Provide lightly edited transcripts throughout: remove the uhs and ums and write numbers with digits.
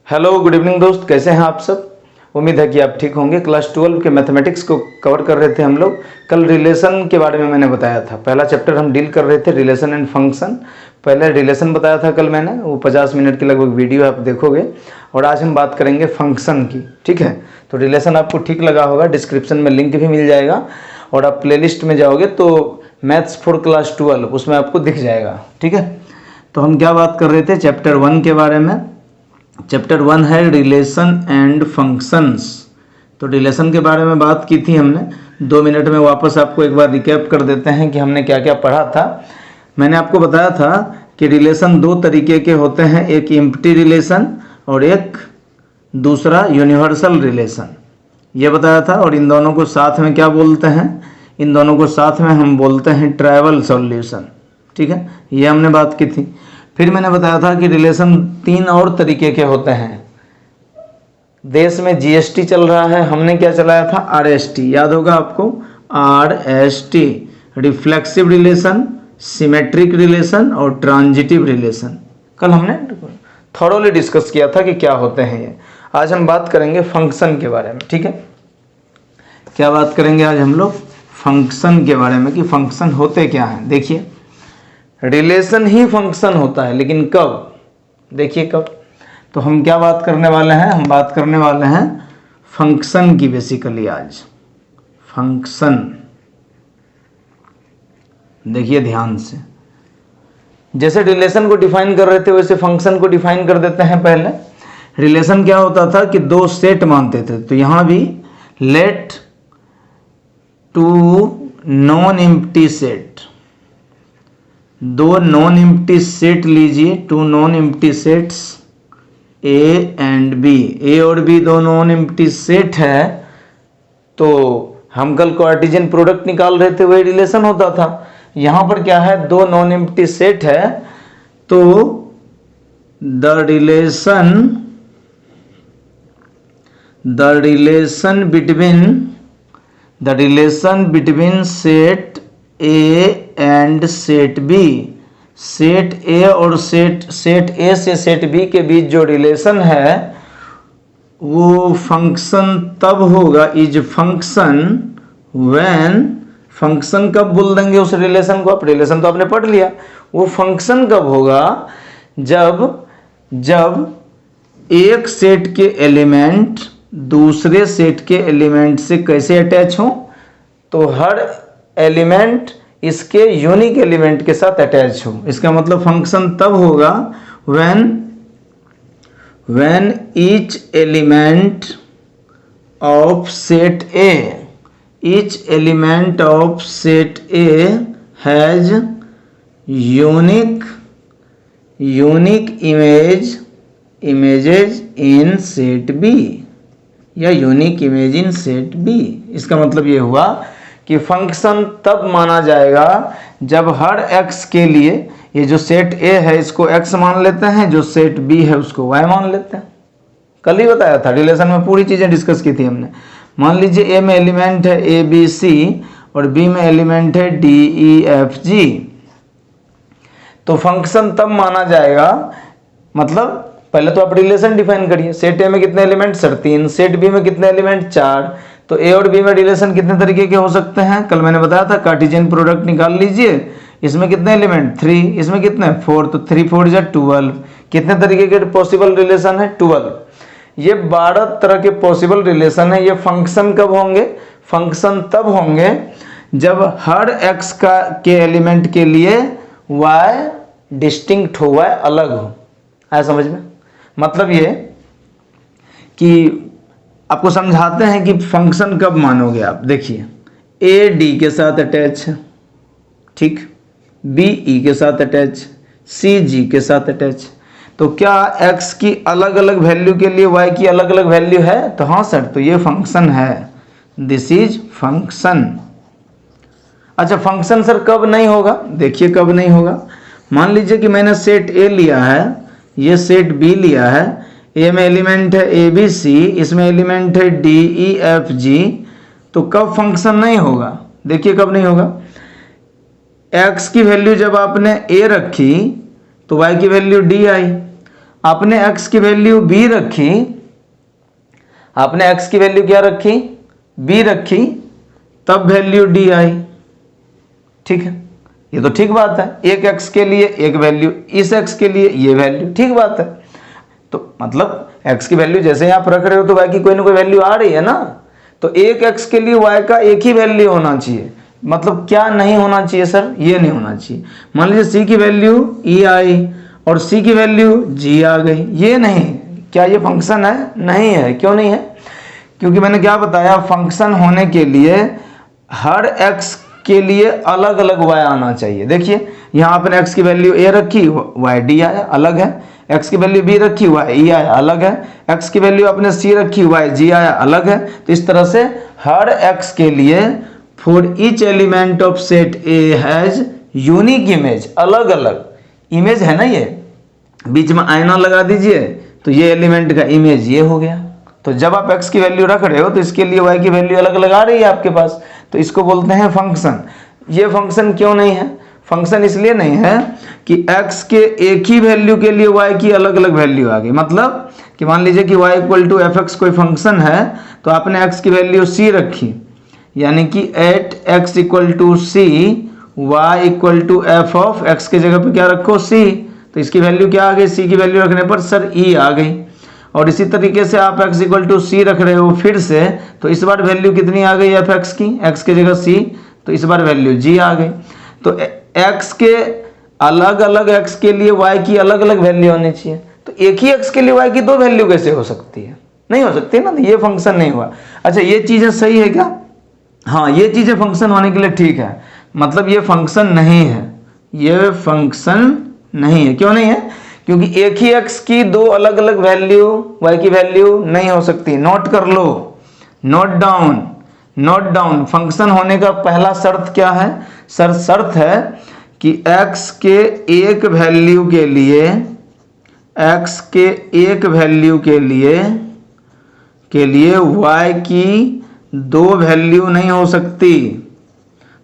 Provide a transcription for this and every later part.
Hello good evening दोस्त, कैसे हैं आप सब। उम्मीद है कि आप ठीक होंगे। क्लास 12 के मैथमेटिक्स को कवर कर रहे थे हम लोग। कल रिलेशन के बारे में मैंने बताया था। पहला चैप्टर हम डील कर रहे थे रिलेशन एंड फंक्शन। पहले रिलेशन बताया था कल मैंने, वो 50 मिनट की लगभग वीडियो आप देखोगे। और आज हम बात करेंगे फंक्शन की, ठीक है। तो रिलेशन आपको ठीक लगा होगा, डिस्क्रिप्शन में लिंक भी मिल जाएगा और आप प्लेलिस्ट में जाओगे तो मैथ्स फॉर क्लास 12 उसमें आपको दिख जाएगा, ठीक है। तो हम क्या बात कर रहे थे चैप्टर 1 के बारे में। चैप्टर 1 है रिलेशन एंड फंक्शंस। तो रिलेशन के बारे में बात की थी हमने। 2 मिनट में वापस आपको एक बार रिकैप कर देते हैं कि हमने क्या क्या पढ़ा था। मैंने आपको बताया था कि रिलेशन 2 तरीके के होते हैं, एक एम्प्टी रिलेशन और एक दूसरा यूनिवर्सल रिलेशन, ये बताया था। और इन दोनों को साथ में क्या बोलते हैं, इन दोनों को साथ में हम बोलते हैं ट्राइवल सॉल्यूशन, ठीक है। ये हमने बात की थी। फिर मैंने बताया था कि रिलेशन 3 और तरीके के होते हैं। देश में जीएसटी चल रहा है, हमने क्या चलाया था आरएसटी, याद होगा आपको, RST, reflexive relation, symmetric relation और ट्रांजिटिव रिलेशन। कल हमने थॉरोली डिस्कस किया था कि क्या होते हैं ये। आज हम बात करेंगे फंक्शन के बारे में, ठीक है। क्या बात करेंगे आज हम लोग फंक्शन के बारे में कि फंक्शन होते क्या हैं। देखिए रिलेशन ही फंक्शन होता है, लेकिन कब, देखिए कब। तो हम क्या बात करने वाले हैं, हम बात करने वाले हैं फंक्शन की बेसिकली आज। फंक्शन, देखिए ध्यान से, जैसे रिलेशन को डिफाइन कर रहे थे वैसे फंक्शन को डिफाइन कर देते हैं। पहले रिलेशन क्या होता था कि 2 सेट मानते थे, तो यहां भी let 2 non empty set, 2 non empty set लीजिए, 2 non empty sets A and B, A और बी 2 नॉन एम्प्टी सेट है। तो हम कल कार्टेशियन प्रोडक्ट निकाल रहे थे, वही रिलेशन होता था। यहां पर क्या है, 2 नॉन एम्प्टी सेट है, तो the relation between set A and set B, set A और सेट ए से सेट बी के बीच जो रिलेशन है वो फंक्शन तब होगा, इज फंक्शन व्हेन, फंक्शन कब बोल देंगे उस रिलेशन को, आप रिलेशन तो आपने पढ़ लिया, वो फंक्शन कब होगा जब एक सेट के एलिमेंट दूसरे सेट के एलिमेंट से कैसे अटैच हो, तो हर एलिमेंट इसके यूनिक एलिमेंट के साथ अटैच हो। इसका मतलब फंक्शन तब होगा when each element of set A, each element of set A has unique images in set B या unique image in set B. इसका मतलब ये हुआ कि फंक्शन तब माना जाएगा जब हर x के लिए, ये जो सेट A है इसको x मान लेते हैं, जो सेट B है उसको y मान लेते हैं। कल ही बताया था, रिलेशन में पूरी चीजें डिस्कस की थी हमने। मान लीजिए A में एलिमेंट है A B C और B में एलिमेंट है D E F G, तो फंक्शन तब माना जाएगा, मतलब पहले तो आप रिलेशन डिफाइन करिए। सेट ए में कितने एलिमेंट, सर 3, सेट बी में कितने एलिमेंट, 4। तो ए और बी में रिलेशन कितने तरीके के हो सकते हैं, कल मैंने बताया था कार्टेशियन प्रोडक्ट निकाल लीजिए। इसमें कितने एलिमेंट, 3, इसमें कितने 4, तो 3 4 जा 12। कितने तरीके के पॉसिबल रिलेशन है, 12। ये 12 तरह के पॉसिबल रिलेशन है। ये फंक्शन कब होंगे, फंक्शन तब होंगे जब हर एक्स के एलिमेंट के लिए वाई डिस्टिंक्ट हो, वाई अलग हो। आया समझ में, मतलब ये कि आपको समझाते हैं कि फंक्शन कब मानोगे आप। देखिए ए डी के साथ अटैच है, ठीक, बी ई के साथ अटैच, सी जी के साथ अटैच, तो क्या एक्स की अलग अलग वैल्यू के लिए वाई की अलग अलग वैल्यू है, तो हाँ सर, तो ये फंक्शन है, दिस इज फंक्शन। अच्छा फंक्शन सर कब नहीं होगा, देखिए कब नहीं होगा। मान लीजिए कि मैंने सेट ए लिया है, ये सेट बी लिया है, ए में एलिमेंट है ए बी सी, इसमें एलिमेंट है डी ई एफ जी, तो कब फंक्शन नहीं होगा, देखिए कब नहीं होगा। एक्स की वैल्यू जब आपने ए रखी तो वाई की वैल्यू डी आई, आपने x की वैल्यू b रखी, आपने x की वैल्यू क्या रखी, b रखी, तब वैल्यू d आई। ठीक है, ये तो ठीक बात है, एक x के लिए एक वैल्यू, इस x के लिए ये वैल्यू, ठीक बात है। तो मतलब x की वैल्यू जैसे ही आप रख रहे हो तो y की कोई ना कोई वैल्यू आ रही है ना, तो एक x के लिए y का एक ही वैल्यू होना चाहिए। मतलब क्या नहीं होना चाहिए सर, ये नहीं होना चाहिए। मान लीजिए c की वैल्यू e आई और c की वैल्यू g आ गई, ये नहीं, क्या ये फंक्शन है? नहीं है। क्यों नहीं है? क्योंकि मैंने क्या बताया, फंक्शन होने के लिए हर x के लिए अलग अलग y आना चाहिए। देखिए यहाँ आपने x की वैल्यू a रखी, y d आया, अलग है। x की वैल्यू b रखी, y e आया, अलग है। x की वैल्यू आपने c रखी, y g आया, अलग है। तो इस तरह से हर x के लिए for each element of set a has unique image, अलग अलग इमेज है ना, ये बीच में आईना लगा दीजिए तो ये एलिमेंट का इमेज ये हो गया। तो जब आप x की वैल्यू रख रहे हो तो इसके लिए y की वैल्यू अलग अलग आ रही है आपके पास, तो इसको बोलते हैं फंक्शन। ये फंक्शन क्यों नहीं है? फंक्शन इसलिए नहीं है कि x के एक ही वैल्यू के लिए y की अलग अलग वैल्यू आ गई। मतलब कि मान लीजिए कि y equal to F X कोई फंक्शन है, तो आपने x की वैल्यू c रखी, यानी कि at x equal to C y equal to F of x के जगह पे क्या रखो, c, तो इसकी वैल्यू क्या आ गई, c की वैल्यू रखने पर सर e आ गई। और इसी तरीके से आप x इक्वल टू सी रख रहे हो फिर से, तो इस बार वैल्यू कितनी आ गई एफ एक्स की, x के जगह c, तो इस बार वैल्यू g आ गई। तो x के अलग अलग x के लिए y की अलग अलग वैल्यू होनी चाहिए, तो एक ही x के लिए y की दो वैल्यू कैसे हो सकती है? नहीं हो सकती ना, तो ये फंक्शन नहीं हुआ। अच्छा ये चीजें सही है क्या? हाँ, ये चीजें फंक्शन होने के लिए ठीक है। मतलब ये फंक्शन नहीं है, ये फंक्शन नहीं है। क्यों नहीं है? क्योंकि एक ही x की दो अलग अलग वैल्यू y की वैल्यू नहीं हो सकती। नोट कर लो, note down, note down. Function होने का पहला शर्त क्या है? सर शर्त है कि x के एक वैल्यू के लिए, x के एक वैल्यू के लिए y की दो वैल्यू नहीं हो सकती,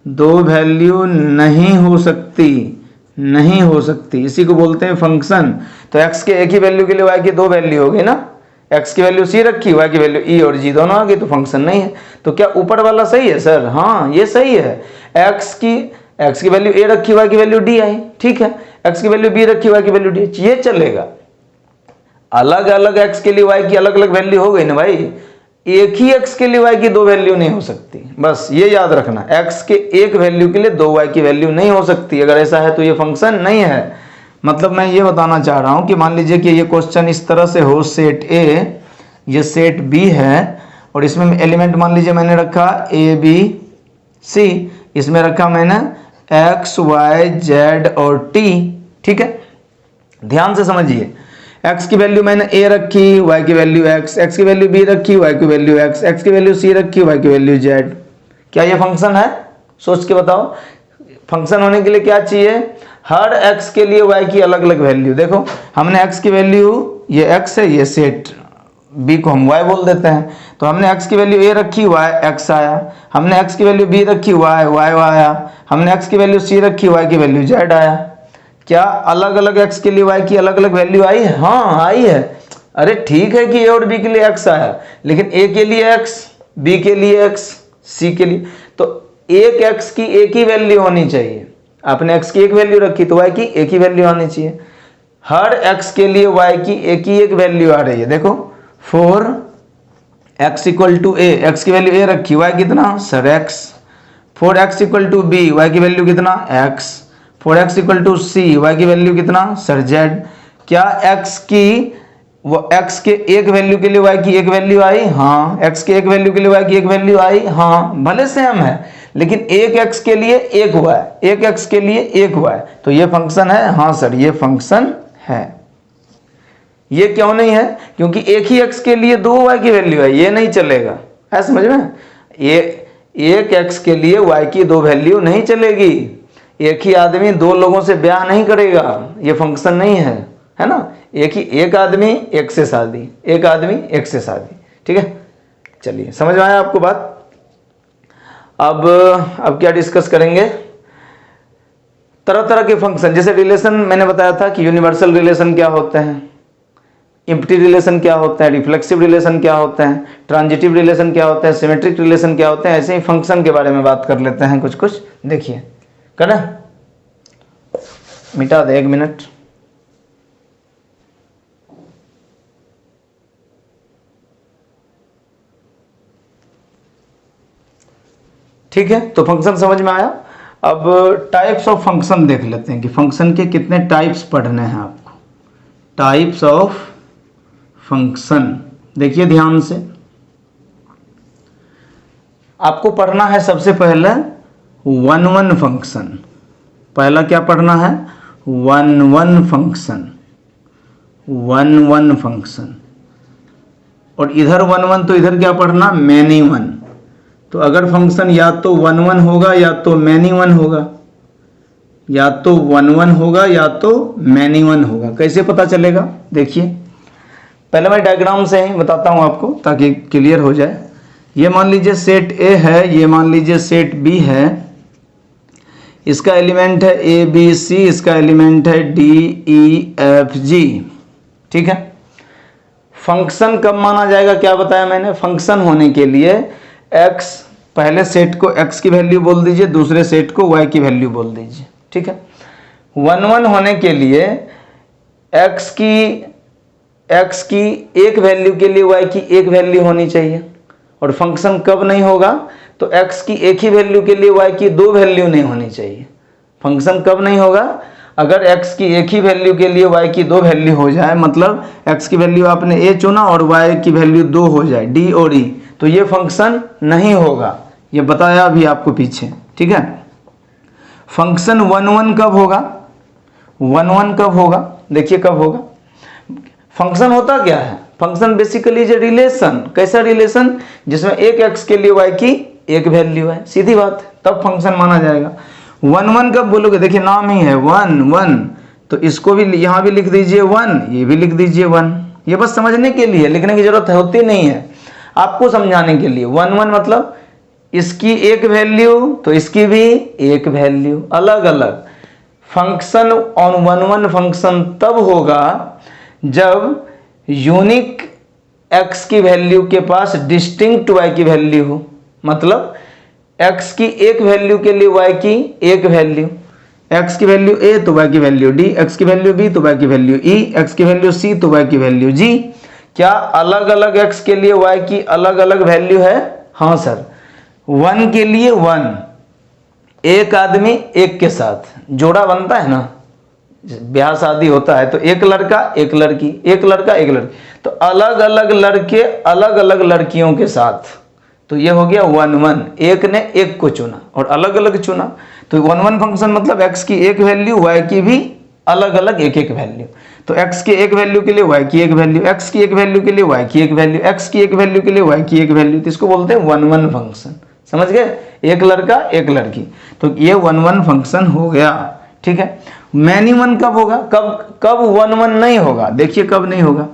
दो वैल्यू नहीं हो सकती, नहीं हो सकती, इसी को बोलते हैं फंक्शन। तो x के एक ही वैल्यू के लिए y की दो वैल्यू हो गई ना, x की वैल्यू c रखी, y की वैल्यू e और g दोनों आ गई, तो फंक्शन नहीं है। तो क्या ऊपर वाला सही है सर? हाँ ये सही है। x की वैल्यू a रखी, y की वैल्यू d आई, ठीक है। x की वैल्यू b रखी, y की वैल्यू d, ये चलेगा। अलग अलग x के लिए y की अलग अलग वैल्यू हो गई ना भाई, एक ही x के लिए y की दो वैल्यू नहीं हो सकती, बस ये याद रखना। x के एक वैल्यू के लिए दो y की वैल्यू नहीं हो सकती। अगर ऐसा है तो ये फंक्शन नहीं है। मतलब मैं ये बताना चाह रहा हूं कि मान लीजिए कि ये क्वेश्चन इस तरह से हो, सेट A, ये सेट B है, और इसमें एलिमेंट मान लीजिए मैंने रखा A B C, इसमें रखा मैंने x y z और t, ठीक है। ध्यान से समझिए, x की वैल्यू मैंने a रखी, y की वैल्यू x की वैल्यू b रखी, y की वैल्यू x की वैल्यू c रखी, y की वैल्यू z। क्या ये फंक्शन है? सोच के बताओ। फंक्शन होने के लिए क्या चाहिए? हर x के लिए y की अलग अलग वैल्यू। देखो हमने x की वैल्यू, ये x है, ये सेट b को हम y बोल देते हैं, तो हमने x की वैल्यू a रखी, y x आया। हमने x की वैल्यू b रखी, y आया। हमने x की वैल्यू c रखी, y की वैल्यू z आया। क्या अलग अलग x के लिए y की अलग अलग वैल्यू आई है? हाँ आई है। अरे ठीक है कि a और b के लिए x आया, लेकिन a के लिए x, b के लिए x, c के लिए, तो एक x की एक ही वैल्यू होनी चाहिए। आपने x की एक वैल्यू रखी तो y की एक ही वैल्यू आनी चाहिए। हर x के लिए y की एक ही एक वैल्यू आ रही है। देखो for x equal to a, x की वैल्यू a रखी, y कितना सर x। For x equal to b, y की वैल्यू कितना x। For x equal to c, y की वैल्यू कितना सर z। क्या x के एक वैल्यू के लिए y की एक वैल्यू आई? हाँ। x के एक वैल्यू के लिए y की एक वैल्यू आई? हाँ। भले सेम है लेकिन एक x के लिए एक y, एक x के लिए एक y, तो ये फंक्शन है? हाँ सर ये फंक्शन है। ये क्यों नहीं है? क्योंकि एक ही x के लिए दो y की वैल्यू है, ये नहीं चलेगा। है समझ में? ये एक x के लिए y की दो वैल्यू नहीं चलेगी। एक ही आदमी दो लोगों से ब्याह नहीं करेगा, ये फंक्शन नहीं है ना। एक आदमी एक से शादी, एक आदमी एक से शादी, ठीक है। चलिए समझ में आया आपको बात? अब क्या डिस्कस करेंगे? तरह तरह के फंक्शन, जैसे रिलेशन मैंने बताया था कि यूनिवर्सल रिलेशन क्या होते हैं, एम्प्टी रिलेशन क्या होता है, रिफ्लेक्सिव रिलेशन क्या होता है, ट्रांजिटिव रिलेशन क्या होता है, सिमेट्रिक रिलेशन क्या होते हैं, ऐसे ही फंक्शन के बारे में बात कर लेते हैं कुछ कुछ। देखिए करें, मिटा दे 1 मिनट। ठीक है, तो फंक्शन समझ में आया। अब टाइप्स ऑफ फंक्शन देख लेते हैं कि फंक्शन के कितने टाइप्स पढ़ने हैं आपको। टाइप्स ऑफ फंक्शन देखिए ध्यान से, आपको पढ़ना है सबसे पहले वन वन फंक्शन। पहला क्या पढ़ना है, one one function, one one function. और इधर वन वन तो इधर क्या पढ़ना, मैनी वन। तो अगर फंक्शन या तो वन वन होगा या तो मैनी वन होगा, या तो वन वन होगा या तो मैनी वन होगा। कैसे पता चलेगा, देखिए पहले मैं डायग्राम से ही बताता हूं आपको ताकि क्लियर हो जाए। ये मान लीजिए सेट ए है, ये मान लीजिए सेट बी है, इसका एलिमेंट है ए बी सी, इसका एलिमेंट है डी ई एफ जी। ठीक है, फंक्शन कब माना जाएगा, क्या बताया मैंने, फंक्शन होने के लिए x, पहले सेट को x की वैल्यू बोल दीजिए, दूसरे सेट को y की वैल्यू बोल दीजिए। ठीक है, वन वन होने के लिए x की एक वैल्यू के लिए y की एक वैल्यू होनी चाहिए। और फंक्शन कब नहीं होगा, तो x की एक ही वैल्यू के लिए y की दो वैल्यू नहीं होनी चाहिए। फंक्शन कब नहीं होगा, अगर x की एक ही वैल्यू के लिए y की दो वैल्यू हो जाए, मतलब x की वैल्यू आपने a चुना और y की वैल्यू दो हो जाए, d और e, तो ये फंक्शन नहीं होगा। ये बताया अभी आपको पीछे। ठीक है, फंक्शन वन वन कब होगा, वन वन कब होगा, देखिए कब होगा। फंक्शन होता क्या है, फंक्शन बेसिकली जो रिलेशन, कैसा रिलेशन, जिसमें एक x के लिए y की एक वैल्यू है, सीधी बात, तब फंक्शन माना जाएगा। वन वन कब बोलोगे, देखिए नाम ही है वन वन, तो इसको भी यहां भी लिख दीजिए वन, ये भी लिख दीजिए वन। ये बस समझने के लिए, लिखने की जरूरत होती नहीं है, आपको समझाने के लिए। वन वन मतलब इसकी एक वैल्यू तो इसकी भी एक वैल्यू, अलग अलग। Function on one one function तब होगा जब यूनिक x की वैल्यू के पास डिस्टिंक्ट y की वैल्यू हो, मतलब x की एक वैल्यू के लिए y की एक वैल्यू, x की वैल्यू a तो y की वैल्यू d, x की वैल्यू b तो y की वैल्यू e, x की वैल्यू c तो y की वैल्यू g। क्या अलग अलग x के लिए y की अलग अलग वैल्यू है, हाँ सर। वन के लिए वन, एक आदमी एक के साथ जोड़ा बनता है ना, ब्याह शादी होता है तो एक लड़का एक लड़की, एक लड़का एक लड़की, तो अलग अलग लड़के अलग अलग लड़कियों के साथ, तो ये हो गया वन वन। एक ने एक को चुना और अलग अलग चुना, तो वन वन फंक्शन मतलब x की एक वैल्यू y की भी अलग अलग एक एक वैल्यू। तो x की एक वैल्यू के लिए y की एक वैल्यू, x की एक वैल्यू के लिए y की एक वैल्यू, x की एक वैल्यू के लिए y की एक वैल्यू, तो इसको बोलते हैं वन वन फंक्शन। समझ गए, एक लड़का एक लड़की, तो ये वन वन फंक्शन हो गया। ठीक है, मैनी वन कब होगा, कब वन वन नहीं होगा, देखिए कब नहीं होगा।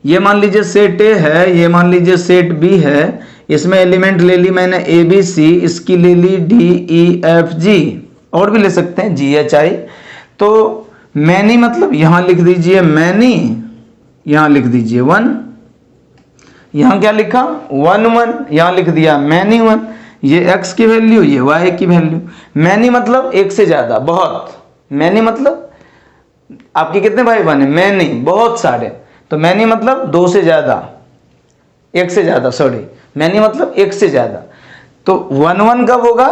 ये मान लीजिए सेट ए है, ये मान लीजिए सेट बी है, इसमें एलिमेंट ले ली मैंने ए बी सी, इसकी ले ली डी ई एफ जी, और भी ले सकते हैं जी एच आई। तो मैनी मतलब यहां लिख दीजिए मैनी, यहां लिख दीजिए वन, यहां क्या लिखा वन वन, यहां लिख दिया मैनी वन। ये x की वैल्यू, ये y की वैल्यू। मैनी मतलब एक से ज्यादा, बहुत। मैनी मतलब आपके कितने भाई बहन हैं, मैनी बहुत सारे, तो मैनी मतलब दो से ज्यादा, एक से ज्यादा, सॉरी, मैनी मतलब एक से ज्यादा। तो वन वन कब होगा,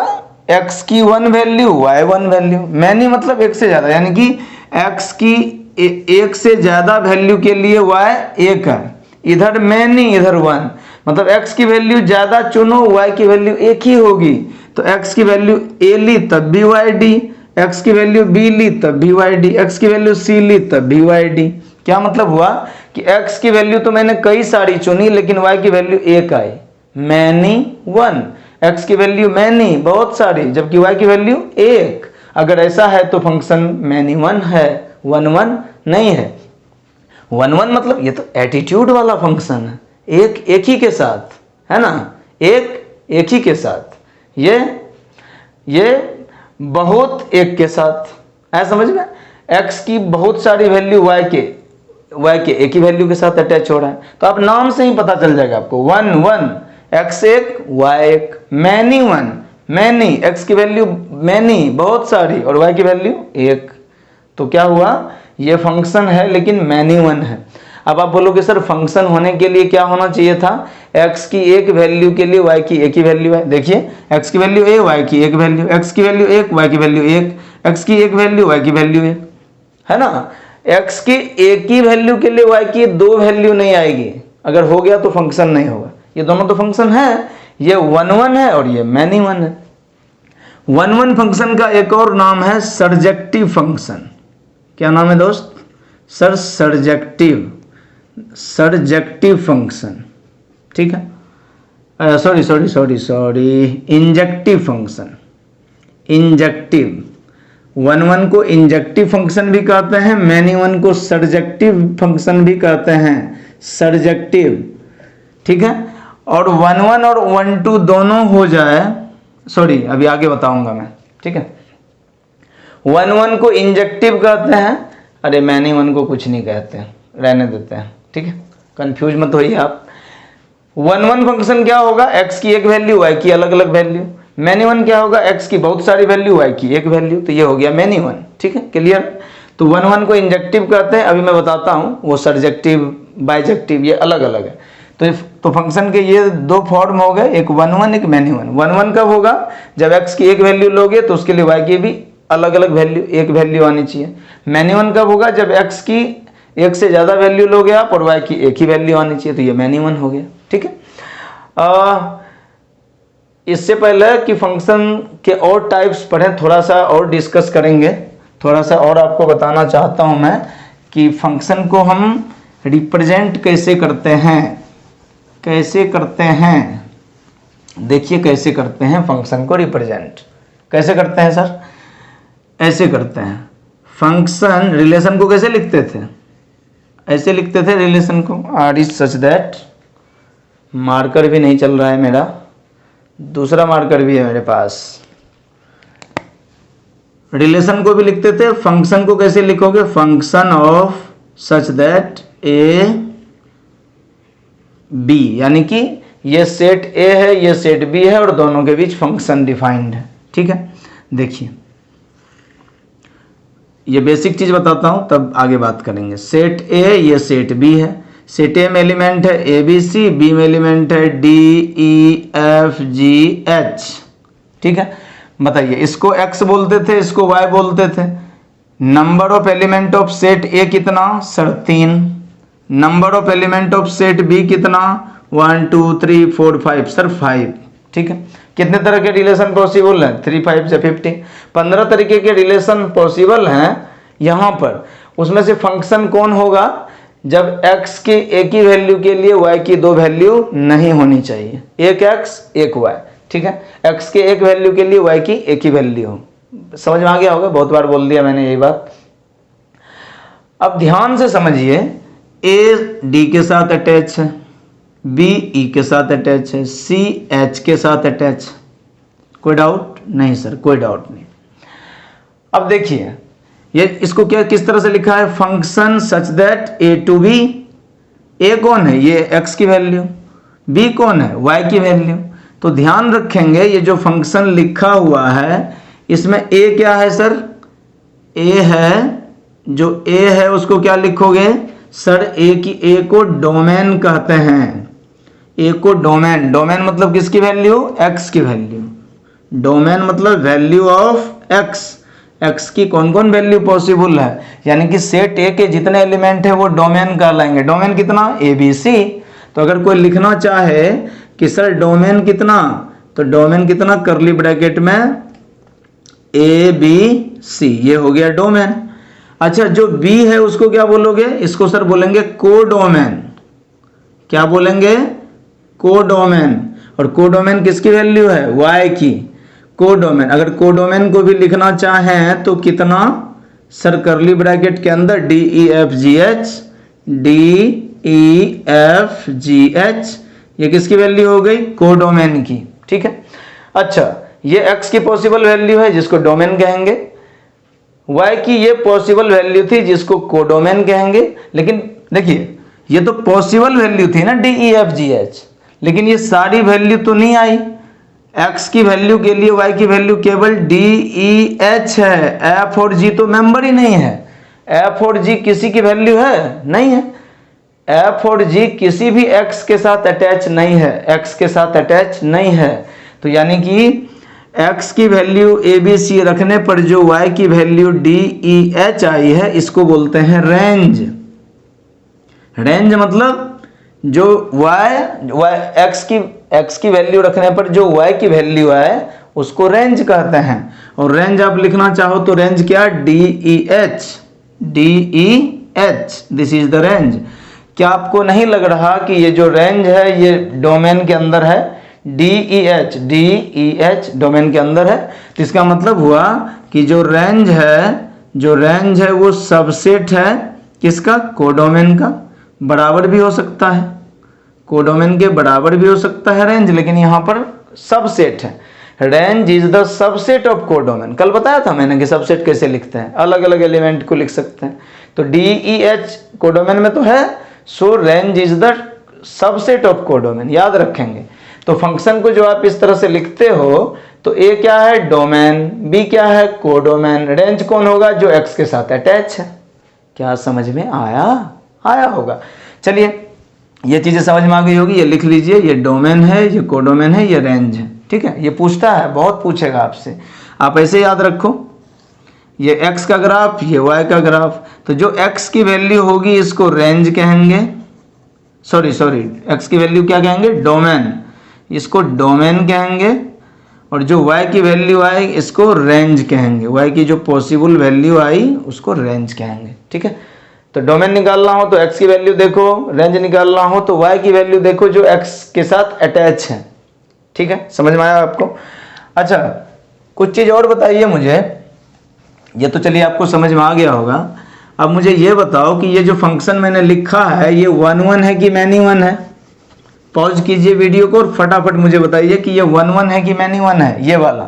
x की one value y one value, many मतलब एक से ज्यादा, यानी कि x की एक से ज्यादा वैल्यू के लिए y एक है, इधर मैनी इधर वन, मतलब x की वैल्यू ज्यादा चुनो y की वैल्यू एक ही होगी। तो x की वैल्यू a ली तब भी y d, x की वैल्यू b ली तब भी y d, x की वैल्यू c ली तब भी y d। क्या मतलब हुआ कि x की वैल्यू तो मैंने कई सारी चुनी लेकिन y की वैल्यू एक आई, मैनी वन। x की वैल्यू मैनी बहुत सारी, जबकि y की वैल्यू एक। अगर ऐसा है तो फंक्शन मैनी वन है, वन वन नहीं है। वन वन मतलब ये तो एटीट्यूड वाला फंक्शन है, एक ही के साथ, है ना, एक ही के साथ, ये बहुत एक के साथ, ऐसा समझ में। x की बहुत सारी वैल्यू y के y के एक ही वैल्यू के साथ अटैच हो रहा है। तो आप नाम से ही पता चल जाएगा आपको, 1 1 x एक y एक, मैनी 1 मैनी, x की वैल्यू मैनी बहुत सारी और y की वैल्यू एक। तो क्या हुआ, ये फंक्शन है लेकिन मैनी 1 है। अब आप बोलोगे सर फंक्शन होने के लिए क्या होना चाहिए था, x की एक वैल्यू के लिए y की एक ही वैल्यू है। देखिए x की वैल्यू a, y की एक वैल्यू, x की वैल्यू 1, y की वैल्यू 1, x की एक वैल्यू, y की वैल्यू 1, है ना। x की एक ही वैल्यू के लिए y की दो वैल्यू नहीं आएगी, अगर हो गया तो फंक्शन नहीं होगा। ये दोनों तो फंक्शन है, ये 1 1 है और ये मैनी 1 है। 1 1 फंक्शन का एक और नाम है सर्जेक्टिव फंक्शन। क्या नाम है दोस्त, सर सर्जेक्टिव फंक्शन, ठीक है। Sorry injective function, injective. 1 1 को इंजेक्टिव फंक्शन भी कहते हैं, मैनी 1 को सर्जेक्टिव फंक्शन भी कहते हैं, सर्जेक्टिव, ठीक है। और 1 1 और 1 2 दोनों हो जाए, सॉरी अभी आगे बताऊंगा मैं, ठीक है। 1 1 को इंजेक्टिव कहते हैं, अरे मैनी 1 को कुछ नहीं कहते, रहने देते हैं, ठीक है, कंफ्यूज मत होइए आप। 1 1 फंक्शन क्या होगा, x की एक वैल्यू, y की अलग अलग वैल्यू। मैनी 1 क्या होगा, x की बहुत सारी वैल्यू, y की एक वैल्यू। तो ये हो गया मैनी 1, ठीक है, क्लियर। तो 1 1 को इंजेक्टिव कहते हैं, अभी मैं बताता हूँ, वो सर्जेक्टिव बाइजेक्टिव ये अलग अलग है। तो फंक्शन के ये दो फॉर्म हो गए, एक 1 1 एक मैनी 1। 1 1 कब होगा, जब x की एक वैल्यू लोगे तो उसके लिए y की भी अलग अलग वैल्यू, एक वैल्यू आनी चाहिए। मैनी 1 कब होगा, जब x की एक से ज्यादा वैल्यू लोगे आप और y की एक ही वैल्यू आनी चाहिए, तो ये मैनी 1 हो गया, ठीक है। इससे पहले कि फंक्शन के और टाइप्स पढ़ें, थोड़ा सा और डिस्कस करेंगे, थोड़ा सा और आपको बताना चाहता हूं मैं कि फंक्शन को हम रिप्रेजेंट कैसे करते हैं, कैसे करते हैं। देखिए कैसे करते हैं फंक्शन को रिप्रेजेंट, कैसे करते हैं सर, ऐसे करते हैं। फंक्शन रिलेशन को कैसे लिखते थे, ऐसे लिखते थे रिलेशन को, R is such that, marker भी नहीं चल रहा है मेरा, दूसरा मार्कर भी है मेरे पास। रिलेशन को भी लिखते थे, फंक्शन को कैसे लिखोगे, function of such that A B, यानी कि ये सेट ए है ये सेट बी है और दोनों के बीच फंक्शन डिफाइंड है, ठीक है। देखिए ये बेसिक चीज बताता हूं तब आगे बात करेंगे। सेट ए ये सेट बी है, सेट ए में एलिमेंट है ए बी सी, बी में एलिमेंट है D E F G H, ठीक है। बताइए इसको x बोलते थे, इसको y बोलते थे। Number of element of set A कितना, sir 3। Number of element of set B कितना, 1 2 3 4 5, सर 5, ठीक है। कितने तरह के रिलेशन पॉसिबल हैं, 3 5 से 50, 15 तरीके के रिलेशन पॉसिबल हैं यहाँ पर। उसमें से फंक्शन कौन होगा, जब x की एक ही वैल्यू के लिए y की दो वैल्यू नहीं होनी चाहिए, एक x एक y, ठीक है। x के एक वैल्यू के लिए y की एक ही वैल्यू हो। समझ में आ गया होगा, बहुत बार बोल दिया मैंने यही बात। अब ध्यान से समझिए, a d के साथ अटैच है, b e के साथ अटैच है, c h के साथ अटैच, कोई डाउट नहीं सर, कोई डाउट नहीं। अब देखिए ये इसको क्या किस तरह से लिखा है, function such that A to B, A कौन है, ये x की वैल्यू, b कौन है, y की वैल्यू। तो ध्यान रखेंगे ये जो फंक्शन लिखा हुआ है इसमें a क्या है सर, a है, जो a है उसको क्या लिखोगे सर, a को डोमेन कहते हैं, a को डोमेन, डोमेन मतलब किसकी वैल्यू, x की वैल्यू, डोमेन मतलब वैल्यू ऑफ x की कौन कौन वैल्यू पॉसिबल है, यानी कि सेट ए के जितने एलिमेंट है वो डोमेन कहलाएंगे। डोमेन कितना, ए बी सी। तो अगर कोई लिखना चाहे कि सर डोमेन कितना, तो डोमेन कितना करली ब्रैकेट में ए बी सी, ये हो गया डोमेन। अच्छा जो बी है उसको क्या बोलोगे, इसको सर बोलेंगे कोडोमेन। क्या बोलेंगे, कोडोमेन। और कोडोमेन किसकी वैल्यू है, y की, कोडोमेन। अगर कोडोमेन को भी लिखना चाहें तो कितना सर, करली ब्रैकेट के अंदर D E F G H, D E F G H, ये किसकी वैल्यू हो गई, कोडोमेन की, ठीक है। अच्छा ये x की पॉसिबल वैल्यू है जिसको डोमेन कहेंगे, y की ये पॉसिबल वैल्यू थी जिसको कोडोमेन कहेंगे। लेकिन देखिए ये तो पॉसिबल वैल्यू थी ना D E F G H, लेकिन ये सारी वैल्यू तो नहीं आई। एक्स की वैल्यू के लिए वाई की वैल्यू केवल डी ई एच है, एफ और जी तो मेंबर ही नहीं है। एफ और जी किसी की वैल्यू है नहीं है, एफ और जी किसी भी एक्स के साथ अटैच नहीं है, एक्स के साथ अटैच नहीं है। तो यानी कि एक्स की वैल्यू ए बी सी रखने पर जो वाई की value D E H I है, इसको बोलते हैं रेंज। रेंज मतलब जो y एक्स की वैल्यू रखने पर जो y की वैल्यू आए उसको रेंज कहते हैं। और रेंज आप लिखना चाहो तो रेंज क्या, D E H, this is the range. क्या आपको नहीं लग रहा कि ये जो रेंज है ये डोमेन के अंदर है, डी ई एच डोमेन के अंदर है। तो इसका मतलब हुआ कि जो रेंज है वो सबसेट है किसका, कोडोमेन का। बराबर भी हो सकता है, कोडोमेन के बराबर भी हो सकता है रेंज, लेकिन यहाँ पर सबसेट है। Range is the subset of codomain. कल बताया था मैंने कि सबसेट कैसे लिखते हैं, अलग अलग एलिमेंट को लिख सकते हैं। तो डी ई एच कोडोमेन में तो है, सो range is the subset of codomain, याद रखेंगे। तो फंक्शन को जो आप इस तरह से लिखते हो तो ए क्या है, डोमेन, बी क्या है, कोडोमेन, रेंज कौन होगा, जो एक्स के साथ अटैच है। क्या समझ में आया होगा। चलिए ये चीजें समझ में आ गई होगी, ये लिख लीजिए, ये डोमेन है, ये कोडोमेन है, ये रेंज है। ठीक है, ये पूछता है, बहुत पूछेगा आपसे, आप ऐसे याद रखो। ये x का ग्राफ, ये y का ग्राफ। तो जो x की वैल्यू होगी इसको रेंज कहेंगे, सॉरी x की वैल्यू क्या कहेंगे, डोमेन, इसको डोमेन कहेंगे। और जो y की वैल्यू आई इसको रेंज कहेंगे, y की जो पॉसिबल वैल्यू आई उसको रेंज कहेंगे। ठीक है, तो डोमेन निकालना हो तो x की वैल्यू देखो, रेंज निकालना हो तो y की वैल्यू देखो जो x के साथ अटैच है। ठीक है, समझ में आया आपको। अच्छा कुछ चीज़ और बताइए मुझे, ये तो चलिए आपको समझ में आ गया होगा। अब मुझे ये बताओ कि ये जो फंक्शन मैंने लिखा है ये 1 है कि मैनी 1 है। पॉज कीजिए वीडियो को और फटाफट मुझे बताइए कि ये 1 है कि मैनी 1 है। ये वाला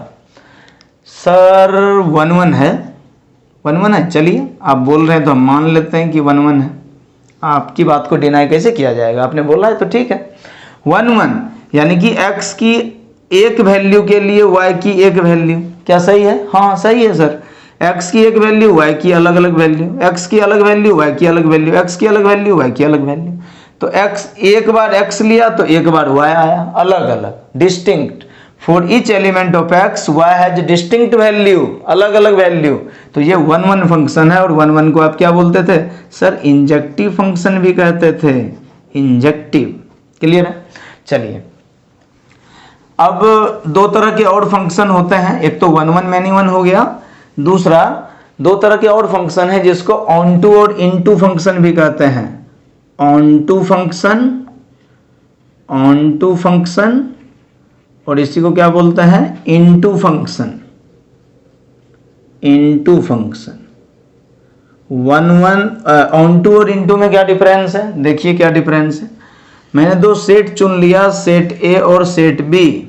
सर 1 है, 1 है। चलिए आप बोल रहे हैं तो हम मान लेते हैं कि 1 है, आपकी बात को डिनाई कैसे किया जाएगा, आपने बोला है तो ठीक है। 1 यानी कि x की एक वैल्यू के लिए y की एक वैल्यू, क्या सही है, हाँ सही है सर। x की एक वैल्यू, y की अलग अलग वैल्यू, x की अलग वैल्यू, y की अलग वैल्यू, x की अलग वैल्यू, y की अलग वैल्यू। तो x एक बार x लिया तो एक बार y आया, अलग अलग, distinct. For each element of x y has distinct value, अलग अलग वैल्यू। तो ये 1 फंक्शन है। और 1 को आप क्या बोलते थे सर, इंजेक्टिव फंक्शन भी कहते थे, इंजेक्टिव। क्लियर है। चलिए अब दो तरह के और फंक्शन होते हैं, एक तो 1 मैनी 1 हो गया, दूसरा दो तरह के और फंक्शन है जिसको ऑन टू और इनटू फंक्शन भी कहते हैं। ऑन टू फंक्शन और इसी को क्या बोलते हैं, इनटू फंक्शन। 1 ऑन टू और इनटू में क्या डिफरेंस है, देखिए क्या डिफरेंस है। मैंने दो सेट चुन लिया, सेट ए और सेट बी।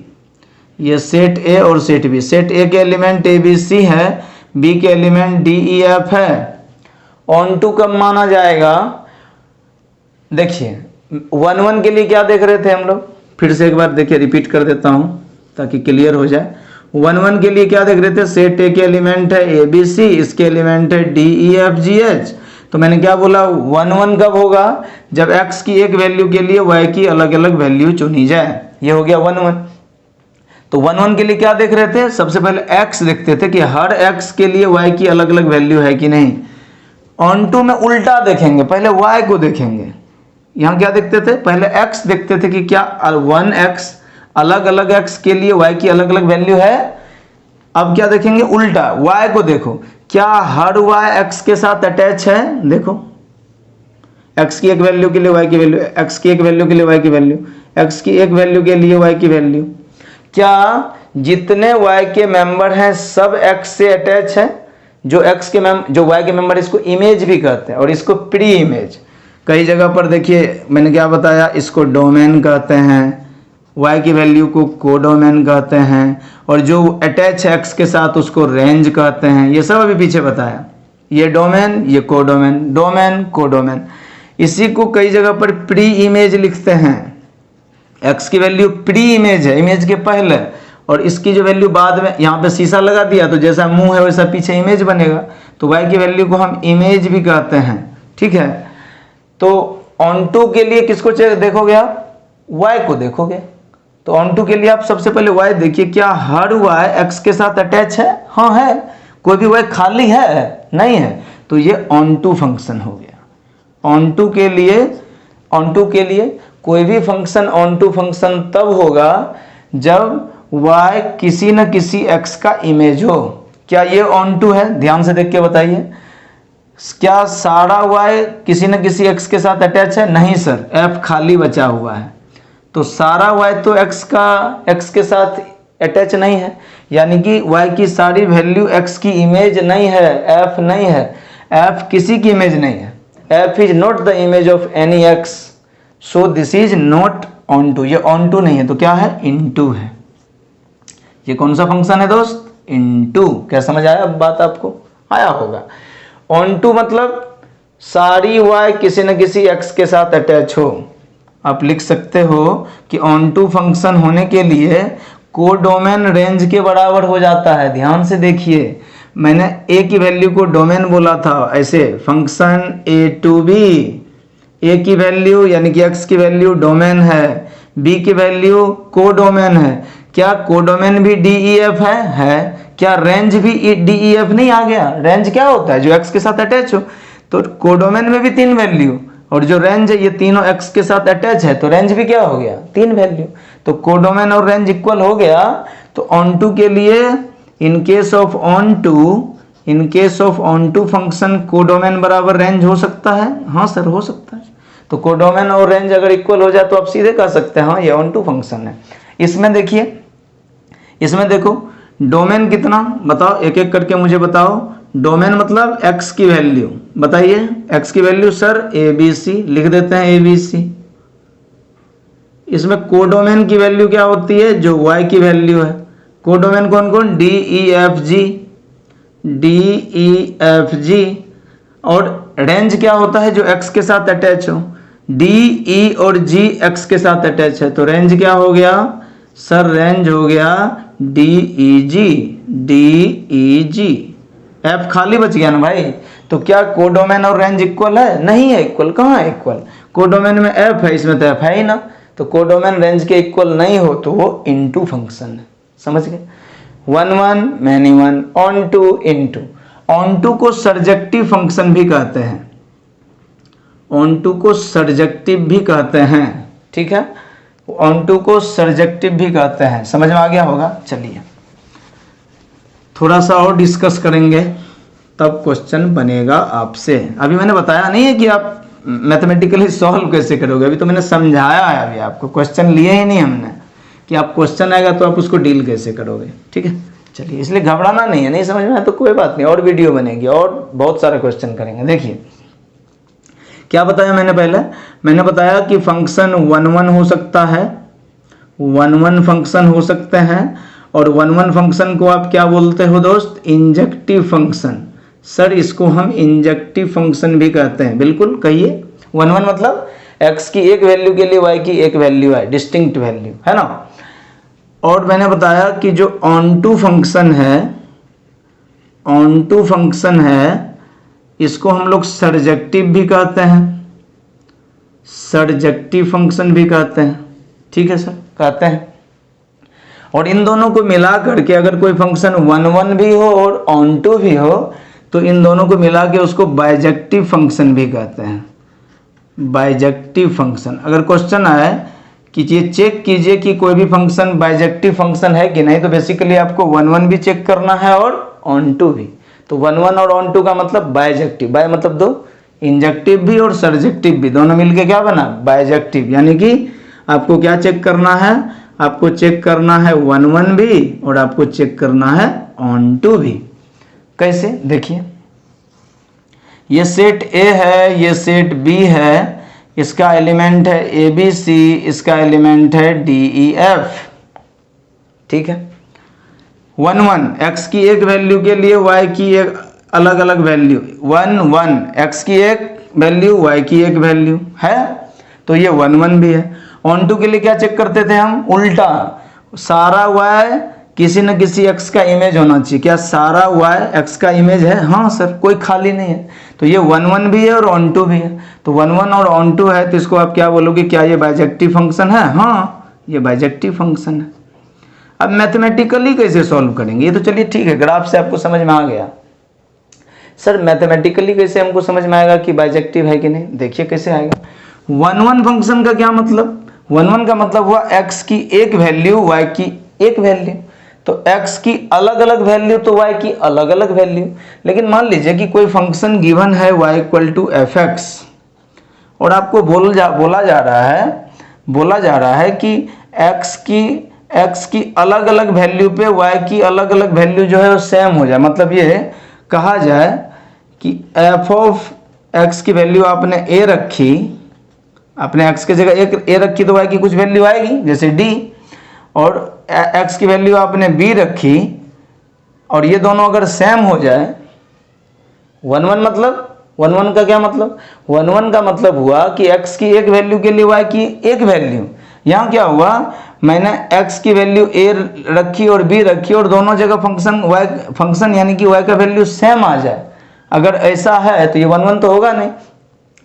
ये सेट ए और सेट बी, सेट ए के एलिमेंट ए बी सी है, बी के एलिमेंट डी ई एफ है। ऑन टू कब माना जाएगा, देखिए 1 के लिए क्या देख रहे थे हम लोग, फिर से एक बार देखिए, रिपीट कर देता हूं ताकि क्लियर हो जाए। 1 के लिए क्या देख रहे थे, सेट ए के एलिमेंट है ए बी सी, इसके एलिमेंट है D E F G H. तो मैंने क्या बोला, 1 कब होगा, जब x की एक वैल्यू के लिए y की अलग अलग वैल्यू चुनी जाए। ये हो गया 1। तो 1 के लिए क्या देख रहे थे, सबसे पहले x देखते थे कि हर x के लिए y की अलग अलग वैल्यू है कि नहीं। ऑन टू में उल्टा देखेंगे, पहले y को देखेंगे। यहाँ क्या देखते थे, पहले x देखते थे कि क्या 1x अलग अलग x के लिए y की अलग अलग वैल्यू है। अब क्या देखेंगे, उल्टा y को देखो, क्या हर y x के साथ अटैच है। देखो x की एक वैल्यू के लिए y की वैल्यू, x की एक वैल्यू के लिए y की वैल्यू, x की एक वैल्यू के लिए y की वैल्यू। क्या जितने y के मेंबर हैं सब x से अटैच है। जो y के मेंबर, इसको इमेज भी कहते हैं और इसको प्री इमेज। कई जगह पर देखिए मैंने क्या बताया, इसको डोमेन कहते हैं, y की वैल्यू को कोडोमेन कहते हैं, और जो अटैच है x के साथ उसको रेंज कहते हैं। ये सब अभी पीछे बताया, ये डोमेन, ये कोडोमेन, डोमेन कोडोमेन। इसी को कई जगह पर प्री इमेज लिखते हैं। x की वैल्यू प्री इमेज है, इमेज के पहले, और इसकी जो वैल्यू बाद में, यहाँ पे शीशा लगा दिया तो जैसा मुंह है वैसा पीछे इमेज बनेगा, तो y की वैल्यू को हम इमेज भी कहते हैं। ठीक है, तो ऑन टू के लिए किसको देखोगे आप, y को देखोगे। तो ऑन टू के लिए आप सबसे पहले y देखिए, क्या हर y x के साथ अटैच है? हाँ है। कोई भी y खाली है? नहीं है। तो ये ऑन टू फंक्शन हो गया। ऑन टू के लिए कोई भी फंक्शन ऑन टू फंक्शन तब होगा जब y किसी न किसी x का इमेज हो। क्या ये ऑन टू है? ध्यान से देख के बताइए। क्या सारा y किसी न किसी x के साथ अटैच है? नहीं सर, f खाली बचा हुआ है। तो सारा y तो x के साथ अटैच नहीं है, यानी कि y की सारी वैल्यू x की इमेज नहीं है, f नहीं है, f किसी की इमेज नहीं है। f is not the image of any x, so this is not onto. ये ऑन टू नहीं है, तो क्या है? इनटू है। ये कौन सा फंक्शन है दोस्त? इनटू। क्या समझ आया अब बात? आपको आया होगा। ऑन टू मतलब सारी y किसी न किसी x के साथ अटैच हो। आप लिख सकते हो कि ऑन टू फंक्शन होने के लिए कोडोमेन रेंज के बराबर हो जाता है। ध्यान से देखिए, मैंने a की वैल्यू को डोमेन बोला था, ऐसे function a to b, a की वैल्यू यानी कि x की वैल्यू डोमेन है, b की वैल्यू कोडोमेन है। क्या कोडोमेन भी DEF है? क्या रेंज भी DEF नहीं आ गया? रेंज क्या होता है? जो x के साथ अटैच हो। तो कोडोमेन में भी 3 वैल्यू, और जो रेंज है ये तीनों x के साथ अटैच है, तो रेंज भी क्या हो गया? 3 वैल्यू। तो कोडोमेन और रेंज इक्वल हो गया। तो ऑन टू के लिए in case of onto function codomain बराबर रेंज हो सकता है? हाँ सर, हो सकता है। तो कोडोमेन और रेंज अगर इक्वल हो जाए तो आप सीधे कह सकते हैं हाँ ये ऑन टू फंक्शन है। इसमें देखिए, इसमें देखो डोमेन कितना, बताओ एक एक करके मुझे बताओ। डोमेन मतलब x की वैल्यू, बताइए x की वैल्यू सर ABC, लिख देते हैं ABC। इसमें कोडोमेन की वैल्यू क्या होती है? जो y की वैल्यू है। कोडोमेन कौन कौन? DEFG। और रेंज क्या होता है? जो x के साथ अटैच हो। DE और G x के साथ अटैच है, तो रेंज क्या हो गया सर? रेंज हो गया DEG। f खाली बच गया ना भाई। तो क्या कोडोमेन और रेंज इक्वल है? नहीं है इक्वल। कहाँ है इक्वल? कोडोमेन में f है, इसमें तो f है ही ना। तो कोडोमेन रेंज के इक्वल नहीं हो तो वो इनटू फंक्शन है। समझ गए? 1 1 many 1, onto into. Onto को सर्जेक्टिव फंक्शन भी कहते हैं, ऑन टू को सर्जेक्टिव भी कहते हैं। ठीक है, ऑन टू को सर्जेक्टिव भी कहते हैं। समझ में आ गया होगा? चलिए थोड़ा सा और डिस्कस करेंगे, तब क्वेश्चन बनेगा आपसे। अभी मैंने बताया नहीं है कि आप मैथमेटिकली सॉल्व कैसे करोगे, अभी तो मैंने समझाया है। अभी आपको क्वेश्चन लिए ही नहीं हमने कि आप क्वेश्चन आएगा तो आप उसको डील कैसे करोगे। ठीक है, चलिए, इसलिए घबराना नहीं है। नहीं समझ में आया तो कोई बात नहीं, और वीडियो बनेगी और बहुत सारे क्वेश्चन करेंगे। देखिए क्या बताया मैंने पहले? मैंने बताया कि फंक्शन 1 1 हो सकता है, 1 1 फंक्शन हो सकते हैं। और 1 1 फंक्शन को आप क्या बोलते हो दोस्त? Injective function. सर इसको हम इंजेक्टिव फंक्शन भी कहते हैं। बिल्कुल, कहिए। 1 1 मतलब x की एक वैल्यू के लिए y की एक वैल्यू है, डिस्टिंक्ट वैल्यू है ना। और मैंने बताया कि जो ऑन टू फंक्शन है, ऑन टू फंक्शन है, इसको हम लोग सर्जेक्टिव भी कहते हैं, सर्जेक्टिव फंक्शन भी कहते हैं। ठीक है सर, कहते हैं। और इन दोनों को मिला करके अगर कोई फंक्शन 1 1 भी हो और ऑन टू भी हो तो इन दोनों को मिला के उसको बाइजेक्टिव फंक्शन भी कहते हैं, बाइजेक्टिव फंक्शन। अगर क्वेश्चन आए कि ये चेक कीजिए कि कोई भी फंक्शन बाइजेक्टिव फंक्शन है कि नहीं, तो बेसिकली आपको 1 1 भी चेक करना है और ऑन टू भी। तो 1 1 और ऑन टू का मतलब बाइजेक्टिव, बाय मतलब दो, इंजेक्टिव भी और सर्जेक्टिव भी, दोनों मिलके क्या बना? बाइजेक्टिव। यानी कि आपको क्या चेक करना है? आपको चेक करना है 1 1 भी और आपको चेक करना है ऑन टू भी। कैसे? देखिए, ये सेट A है, ये सेट B है, इसका एलिमेंट है ABC, इसका एलिमेंट है DEF। ठीक है, 1 1 x की एक वैल्यू के लिए y की एक अलग अलग वैल्यू, 1 1 x की एक वैल्यू, y की एक वैल्यू है, तो ये 1 1 भी है। ऑन टू के लिए क्या चेक करते थे हम? उल्टा, सारा y किसी न किसी x का इमेज होना चाहिए। क्या सारा y x का इमेज है? हाँ सर, कोई खाली नहीं है। तो ये 1 1 भी है और ऑन टू भी है। तो 1 1 और ऑन टू है, तो इसको आप क्या बोलोगे? क्या ये बाइजेक्टिव फंक्शन है? हाँ, ये बाइजेक्टिव फंक्शन है। अब मैथमेटिकली कैसे सॉल्व करेंगे? ये तो चलिए ठीक है, ग्राफ से आपको समझ में आ गया। सर मैथमेटिकली कैसे हमको समझ में आएगा कि बाइजेक्टिव है कि नहीं? देखिए कैसे आएगा। 1 1 फंक्शन का क्या मतलब? 1 1 का मतलब हुआ x की एक वैल्यू, y की एक वैल्यू। तो x की अलग अलग वैल्यू तो y की अलग अलग वैल्यू। लेकिन मान लीजिए कि कोई फंक्शन गिवन है y इक्वल टू fx, और आपको बोला जा रहा है कि x की अलग अलग वैल्यू पे y की अलग अलग वैल्यू जो है वो सेम हो जाए। मतलब ये कहा जाए कि f ऑफ x की वैल्यू आपने a रखी, आपने x की जगह एक a रखी तो y की कुछ वैल्यू आएगी जैसे d, और x की वैल्यू आपने b रखी, और ये दोनों अगर सेम हो जाए, 1 1 मतलब 1 1 का क्या मतलब? 1 1 का मतलब हुआ कि x की एक वैल्यू के लिए y की एक वैल्यू। यहाँ क्या हुआ? मैंने x की वैल्यू a रखी और b रखी, और दोनों जगह फंक्शन यानी कि y का वैल्यू सेम आ जाए। अगर ऐसा है तो ये 1 1 तो होगा नहीं।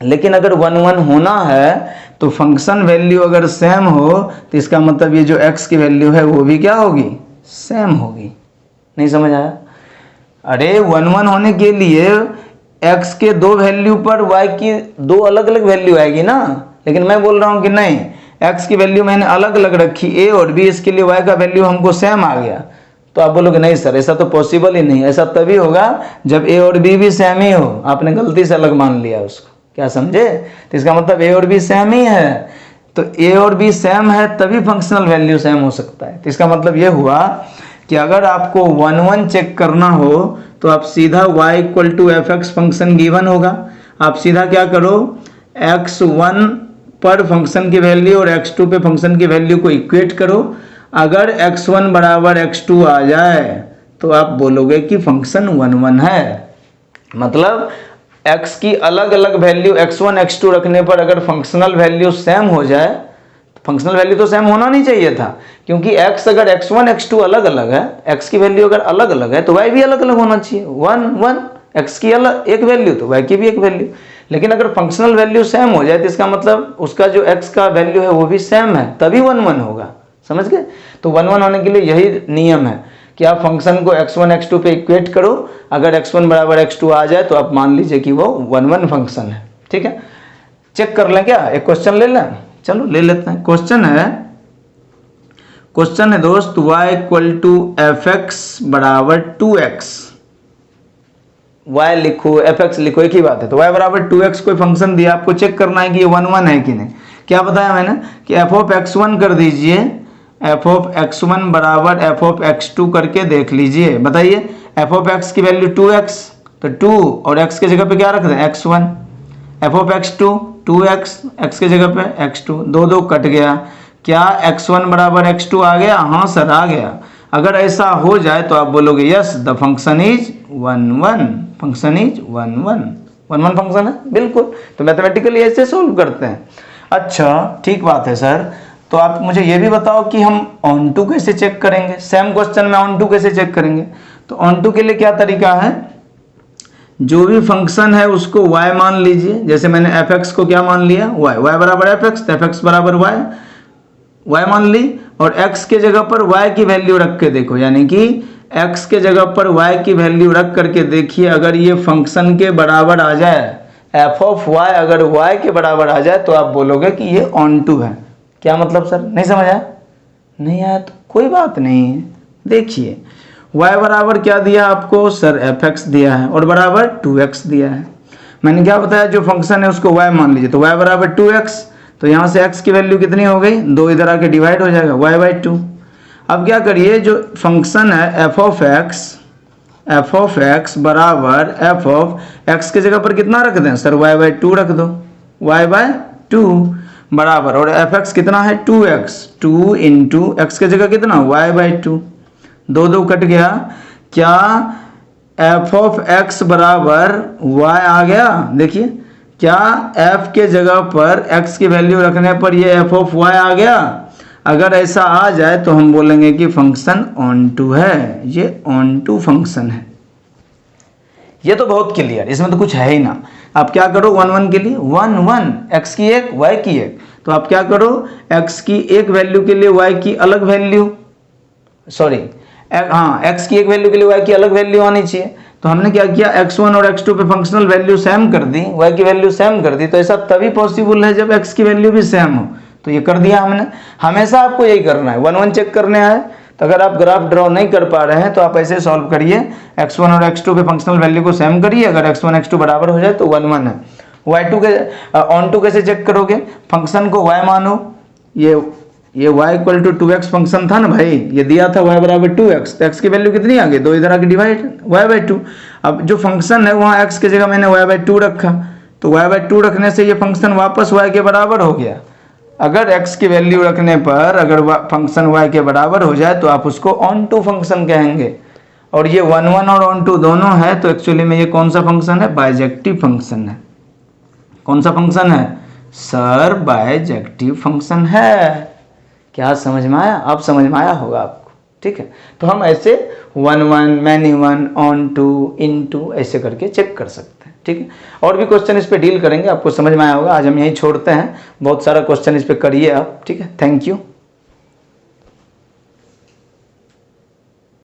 लेकिन अगर 1 1 होना है तो फंक्शन वैल्यू अगर सेम हो तो इसका मतलब ये जो x की वैल्यू है वो भी क्या होगी? सेम होगी। नहीं समझ आया? अरे 1 1 होने के लिए x के दो वैल्यू पर y की दो अलग अलग वैल्यू आएगी ना। लेकिन मैं बोल रहा हूँ कि नहीं, x की वैल्यू मैंने अलग अलग रखी a और b, इसके लिए y का वैल्यू हमको सेम आ गया। तो आप बोलोगे नहीं सर ऐसा तो पॉसिबल ही नहीं। ऐसा तभी होगा जब a और b भी सेम ही हो। आपने गलती से अलग मान लिया उसको, क्या समझे? तो इसका मतलब a और b सेम ही है। तो a और b सेम है तभी फंक्शनल वैल्यू सेम हो सकता है। तो इसका मतलब ये हुआ कि अगर आपको 1 1 चेक करना हो तो आप सीधा y equal to fx function given होगा। आप सीधा क्या करो, x1 पर फंक्शन की वैल्यू और x2 पे फंक्शन की वैल्यू को इक्वेट करो। अगर x1 बराबर x2 आ जाए तो आप बोलोगे कि फंक्शन 1 1 है। मतलब x की अलग अलग वैल्यू x1 x2 रखने पर अगर फंक्शनल वैल्यू सेम हो जाए, फंक्शनल वैल्यू तो सेम होना नहीं चाहिए था, क्योंकि x अगर x1 x2 अलग अलग है, x की वैल्यू अगर अलग अलग है तो y भी अलग अलग होना चाहिए। 1 1 x की अलग एक वैल्यू तो y की भी एक वैल्यू। लेकिन अगर फंक्शनल वैल्यू सेम हो जाए तो इसका मतलब उसका जो x का वैल्यू है वो भी सेम है, तभी 1 1 होगा। समझ गए? तो 1 1 होने के लिए यही नियम है कि आप फंक्शन को x1 x2 पे इक्वेट करो। अगर x1 बराबर x2 आ जाए तो आप मान लीजिए कि वो 1 1 फंक्शन है। ठीक है, चेक कर लें क्या? एक क्वेश्चन ले लें, चलो ले लेते हैं। क्वेश्चन है दोस्त, y इक्वल टू fx बराबर 2x। y लिखो fx लिखो, एक ही बात है। तो y बराबर 2x कोई फंक्शन दिया, आपको चेक करना है कि ये 1 1 है कि नहीं। क्या बताया मैंने कि f ऑफ x1 कर दीजिए, f ऑफ x1 बराबर f ऑफ x2 करके देख लीजिए। बताइए f ऑफ x की वैल्यू 2x, तो 2 और x के जगह पे क्या रख दें? x1। f of x2 2x, x के जगह पे x2, 2 2 कट गया। क्या x1 बराबर x2 आ गया? हाँ सर आ गया। अगर ऐसा हो जाए तो आप बोलोगे yes the function is 1 1, function is 1 1 function है, बिल्कुल। तो मैथमेटिकली ऐसे सोल्व करते हैं। अच्छा ठीक बात है सर, तो आप मुझे ये भी बताओ कि हम ऑन टू कैसे चेक करेंगे? सेम क्वेश्चन में ऑन टू कैसे चेक करेंगे? तो ऑन टू के लिए क्या तरीका है, जो भी फंक्शन है उसको y मान लीजिए। जैसे मैंने fx को क्या मान लिया? y बराबर fx, तो fx बराबर y मान ली, और x के जगह पर y की वैल्यू रख के देखो, यानी कि x के जगह पर y की वैल्यू रख करके देखिए। अगर ये फंक्शन के बराबर आ जाए, f ऑफ y अगर y के बराबर आ जाए तो आप बोलोगे कि ये ऑन टू है। क्या मतलब सर? नहीं समझ आया? नहीं आया तो कोई बात नहीं है। देखिए y बराबर क्या दिया आपको? सर fx दिया है और बराबर 2x दिया है। मैंने क्या बताया, जो फंक्शन है उसको y मान लीजिए। तो y बराबर 2x, तो यहाँ से x की वैल्यू कितनी हो गई? 2 इधर आके डिवाइड हो जाएगा, y बाई 2। अब क्या करिए, जो फंक्शन है f ऑफ x बराबर f ऑफ x के जगह पर कितना रख दें? सर y बाई 2 रख दो, y बाई 2 बराबर, और fx कितना है? 2x, 2 इंटू x के जगह कितना? y बाई 2, 2 2 कट गया। क्या f ऑफ x बराबर y आ गया? देखिए क्या f के जगह पर x की वैल्यू रखने पर ये f ऑफ y आ गया? अगर ऐसा आ जाए तो हम बोलेंगे कि फंक्शन ऑन टू है, ये ऑन टू फंक्शन है। ये तो बहुत क्लियर, इसमें तो कुछ है ही ना। आप क्या करो 1 1 के लिए 1 1 x की एक y की एक, तो आप क्या करो x की एक वैल्यू के लिए y की अलग वैल्यू, सॉरी हाँ x की एक वैल्यू के लिए y की अलग वैल्यू आनी चाहिए। तो हमने क्या किया x1 और x2 पे फंक्शनल वैल्यू सेम कर दी, y की वैल्यू सेम कर दी। तो ऐसा तभी पॉसिबल है जब x की वैल्यू भी सेम हो। तो ये कर दिया हमने। हमेशा आपको यही करना है, 1 1 चेक करने आए तो अगर आप ग्राफ ड्रॉ नहीं कर पा रहे हैं तो आप ऐसे सॉल्व करिए, x1 और x2 पे फंक्शनल वैल्यू को सेम करिए, अगर x1 x2 बराबर हो जाए तो 1 1 है। y2 के ऑन टू कैसे चेक करोगे? फंक्शन को y मानो, ये y equal to 2x function था ना भाई, ये दिया था y बराबर 2x, तो x की वैल्यू कितनी आ गई? 2 इधर आके डिवाइड y/2। अब जो फंक्शन है वहाँ x की जगह मैंने y/2 रखा, तो y/2 रखने से ये फंक्शन वापस y के बराबर हो गया। अगर x की वैल्यू रखने पर अगर फंक्शन y के बराबर हो जाए तो आप उसको ऑन टू फंक्शन कहेंगे। और ये 1 1 और ऑन टू दोनों है, तो एक्चुअली में ये कौन सा फंक्शन है? बाइजेक्टिव फंक्शन है। कौन सा फंक्शन है सर? बाइजेक्टिव फंक्शन है। क्या समझ में आया? अब समझ में आया होगा आपको, ठीक है। तो हम ऐसे 1 1 many 1 onto into ऐसे करके चेक कर सकते हैं, ठीक है। और भी क्वेश्चन इस पे डील करेंगे, आपको समझ में आया होगा। आज हम यहीं छोड़ते हैं, बहुत सारा क्वेश्चन इस पे करिए आप, ठीक है। Thank you.